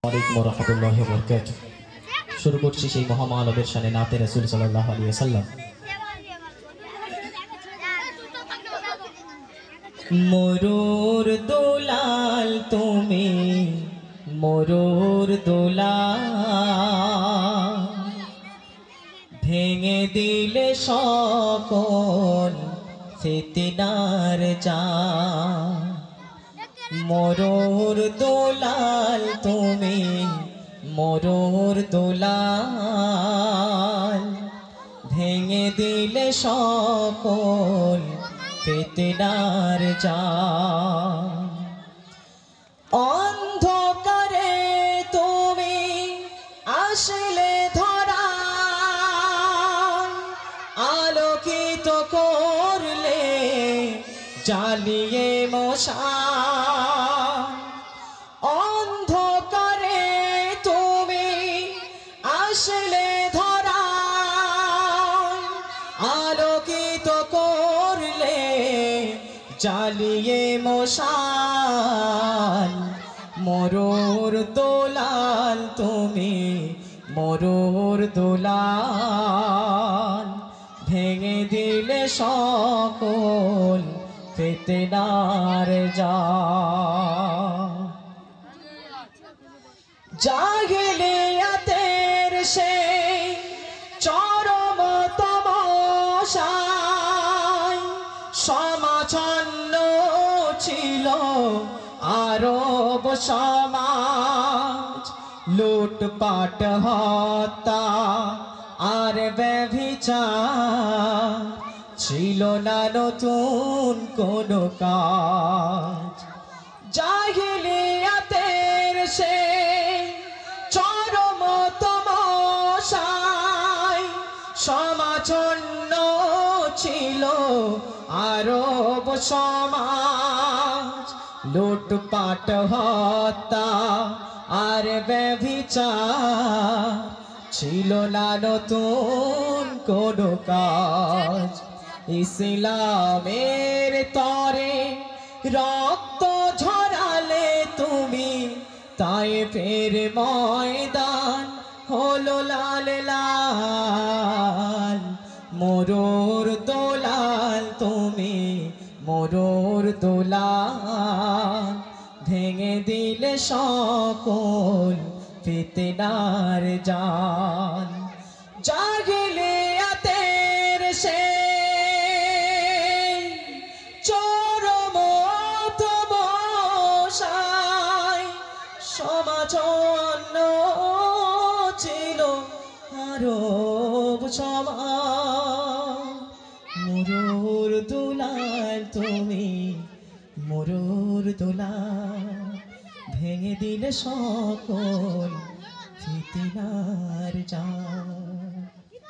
আলাইকুম ওয়া রাহমাতুল্লাহি ওয়া বারাকাতুহু। শুরু করছি সেই মহামানবের শানে নাতে রাসূল সাল্লাল্লাহু আলাইহি ওয়াসাল্লাম। মোরুর দোলাল তুমি, মোরুর দোলাল, ভেঙে দিলে সকল ফিতনার জাল। মোরুর দোলাল তুমি, মোরুর দোলাল, ভেঙে দিলে সকল ফিতনার জাল। অন্ধকারে তুমি আসলে ধরা, আলোকিত করলে জ্বালিয়ে মশাল। অন্ধকারে তুমি আসলে ধরা, আলোকিত করলে জ্বালিয়ে মশাল। মোরুর দোলাল তুমি, মোরুর দোলাল, ভেঙে দিলে সকল ফিতনার জাল। জাহিলিয়াতের সেই চরম তমসায় সমাচ্ছন্ন ছিল আরব সমাজ। লুটপাট, হত্যা আর ব্যভিচার ছিল না নতুন কোনো কাজ। জাহিলিয়াতের সেই চরম তমসায় সমাচ্ছন্ন ছিল আরব সমাজ। লুটপাট, হত্যা আর ব্যভিচার ছিল না নতুন কোনো কাজ। ইসলামের তরে রক্ত ঝরালে তুমি, তায়েফের ময়দান হলো লাল লাল। মোরুর দোলাল তুমি, মোরুর দোলাল, ভেঙে দিলে সকল ফিতনার জাল। জাহিলিয়াতের সেই চরম তমসায় সমাচ্ছন্ন ছিল আরব সমাজ। মোরুর দোলাল তুমি, মোরুর দোলাল, ভেঙে দিলে সকল ফিতনার জাল।